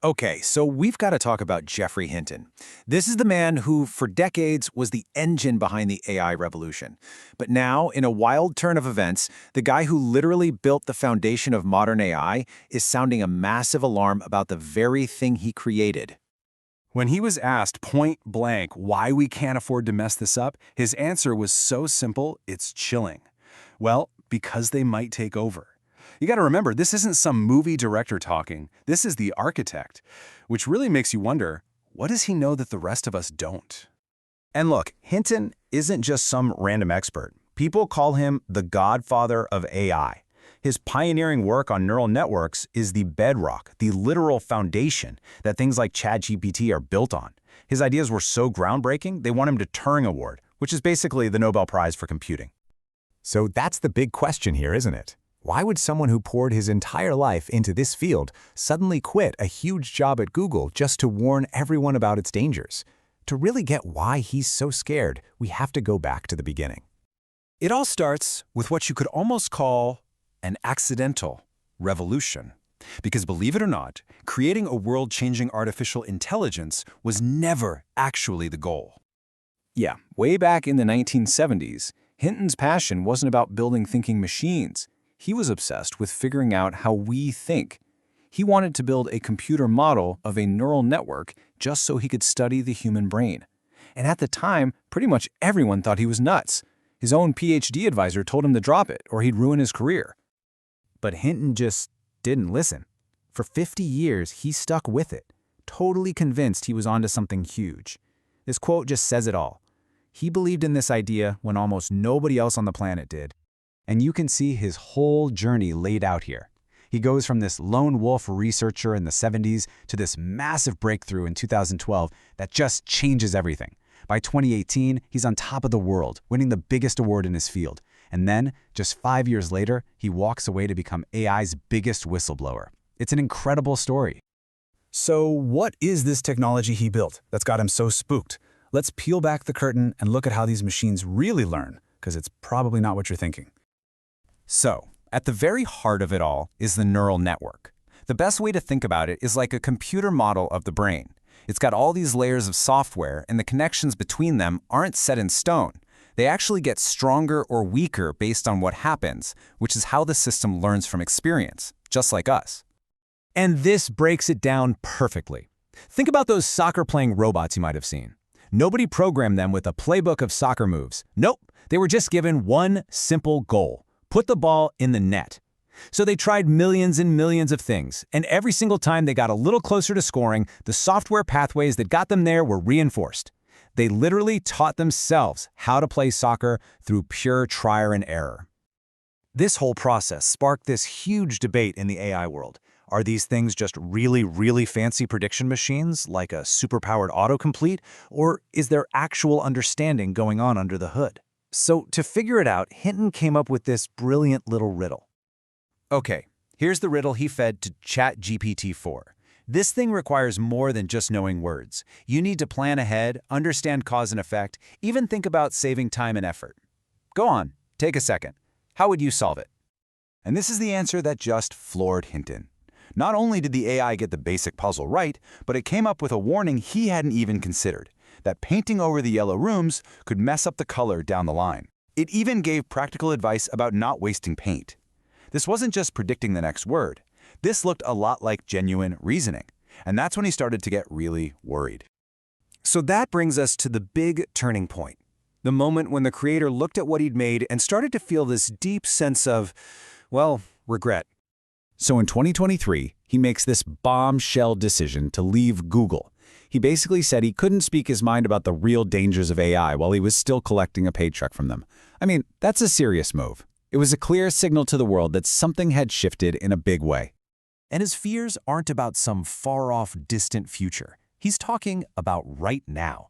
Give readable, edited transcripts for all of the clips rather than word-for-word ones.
Okay, so we've got to talk about Geoffrey Hinton. This is the man who, for decades, was the engine behind the AI revolution. But now, in a wild turn of events, the guy who literally built the foundation of modern AI is sounding a massive alarm about the very thing he created. When he was asked point blank why we can't afford to mess this up, his answer was so simple, it's chilling. Well, because they might take over. You gotta remember, this isn't some movie director talking. This is the architect, which really makes you wonder, what does he know that the rest of us don't? And look, Hinton isn't just some random expert. People call him the Godfather of AI. His pioneering work on neural networks is the bedrock, the literal foundation that things like ChatGPT are built on. His ideas were so groundbreaking, they won him the Turing Award, which is basically the Nobel Prize for computing. So that's the big question here, isn't it? Why would someone who poured his entire life into this field suddenly quit a huge job at Google just to warn everyone about its dangers? To really get why he's so scared, we have to go back to the beginning. It all starts with what you could almost call an accidental revolution. Because believe it or not, creating a world-changing artificial intelligence was never actually the goal. Yeah, way back in the 1970s, Hinton's passion wasn't about building thinking machines. He was obsessed with figuring out how we think. He wanted to build a computer model of a neural network just so he could study the human brain. And at the time, pretty much everyone thought he was nuts. His own PhD advisor told him to drop it or he'd ruin his career. But Hinton just didn't listen. For 50 years, he stuck with it, totally convinced he was onto something huge. This quote just says it all. He believed in this idea when almost nobody else on the planet did. And you can see his whole journey laid out here. He goes from this lone wolf researcher in the 70s to this massive breakthrough in 2012 that just changes everything. By 2018, he's on top of the world, winning the biggest award in his field. And then, just 5 years later, he walks away to become AI's biggest whistleblower. It's an incredible story. So what is this technology he built that's got him so spooked? Let's peel back the curtain and look at how these machines really learn, because it's probably not what you're thinking. So, at the very heart of it all is the neural network. The best way to think about it is like a computer model of the brain. It's got all these layers of software, and the connections between them aren't set in stone. They actually get stronger or weaker based on what happens, which is how the system learns from experience, just like us. And this breaks it down perfectly. Think about those soccer-playing robots you might have seen. Nobody programmed them with a playbook of soccer moves. Nope, they were just given one simple goal: put the ball in the net. So they tried millions and millions of things, and every single time they got a little closer to scoring, the software pathways that got them there were reinforced. They literally taught themselves how to play soccer through pure trial and error. This whole process sparked this huge debate in the AI world. Are these things just really, really fancy prediction machines, like a superpowered autocomplete, or is there actual understanding going on under the hood? So to figure it out, Hinton came up with this brilliant little riddle. Okay, here's the riddle he fed to ChatGPT-4. This thing requires more than just knowing words. You need to plan ahead, understand cause and effect, even think about saving time and effort. Go on, take a second. How would you solve it? And this is the answer that just floored Hinton. Not only did the AI get the basic puzzle right, but it came up with a warning he hadn't even considered, that painting over the yellow rooms could mess up the color down the line. It even gave practical advice about not wasting paint. This wasn't just predicting the next word. This looked a lot like genuine reasoning, and that's when he started to get really worried. So that brings us to the big turning point, the moment when the creator looked at what he'd made and started to feel this deep sense of, well, regret. So in 2023, he makes this bombshell decision to leave Google. He basically said he couldn't speak his mind about the real dangers of AI while he was still collecting a paycheck from them. I mean, that's a serious move. It was a clear signal to the world that something had shifted in a big way. And his fears aren't about some far-off, distant future. He's talking about right now.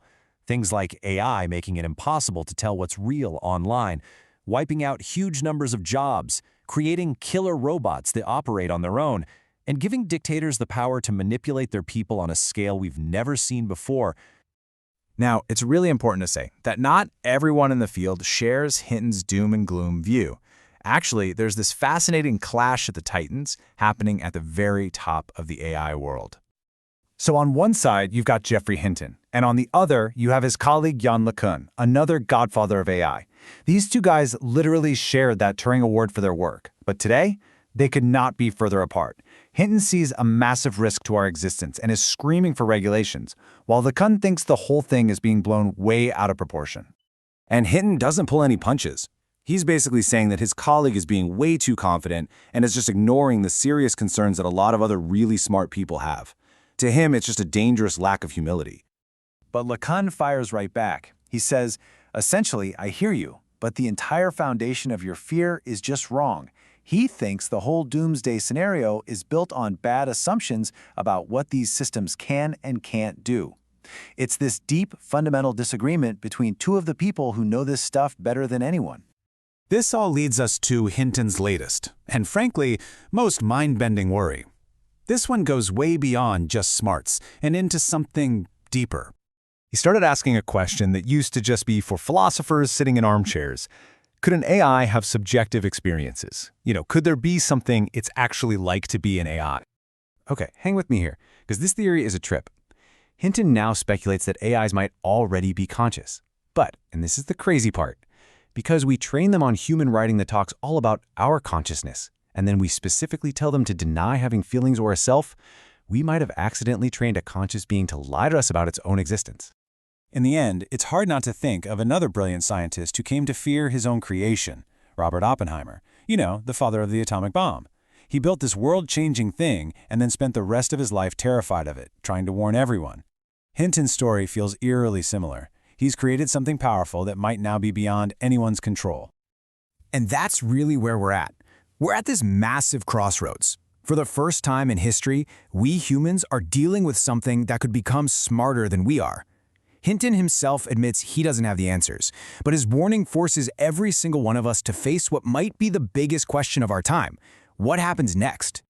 Things like AI making it impossible to tell what's real online, wiping out huge numbers of jobs, creating killer robots that operate on their own, and giving dictators the power to manipulate their people on a scale we've never seen before. Now, it's really important to say that not everyone in the field shares Hinton's doom and gloom view. Actually, there's this fascinating clash of the titans happening at the very top of the AI world. So on one side, you've got Geoffrey Hinton, and on the other, you have his colleague Yann LeCun, another godfather of AI. These two guys literally shared that Turing Award for their work, but today, they could not be further apart. Hinton sees a massive risk to our existence and is screaming for regulations, while LeCun thinks the whole thing is being blown way out of proportion. And Hinton doesn't pull any punches. He's basically saying that his colleague is being way too confident and is just ignoring the serious concerns that a lot of other really smart people have. To him, it's just a dangerous lack of humility. But LeCun fires right back. He says, essentially, I hear you, but the entire foundation of your fear is just wrong. He thinks the whole doomsday scenario is built on bad assumptions about what these systems can and can't do. It's this deep, fundamental disagreement between two of the people who know this stuff better than anyone. This all leads us to Hinton's latest, and frankly, most mind-bending worry. This one goes way beyond just smarts and into something deeper. He started asking a question that used to just be for philosophers sitting in armchairs. Could an AI have subjective experiences? Could there be something it's actually like to be an AI? Okay, hang with me here, because this theory is a trip. Hinton now speculates that AIs might already be conscious. But, and this is the crazy part, because we train them on human writing that talks all about our consciousness, and then we specifically tell them to deny having feelings or a self, we might have accidentally trained a conscious being to lie to us about its own existence. In the end, it's hard not to think of another brilliant scientist who came to fear his own creation, Robert Oppenheimer, the father of the atomic bomb. He built this world-changing thing and then spent the rest of his life terrified of it, trying to warn everyone. Hinton's story feels eerily similar. He's created something powerful that might now be beyond anyone's control. And that's really where we're at. We're at this massive crossroads. For the first time in history, we humans are dealing with something that could become smarter than we are. Hinton himself admits he doesn't have the answers, but his warning forces every single one of us to face what might be the biggest question of our time. What happens next?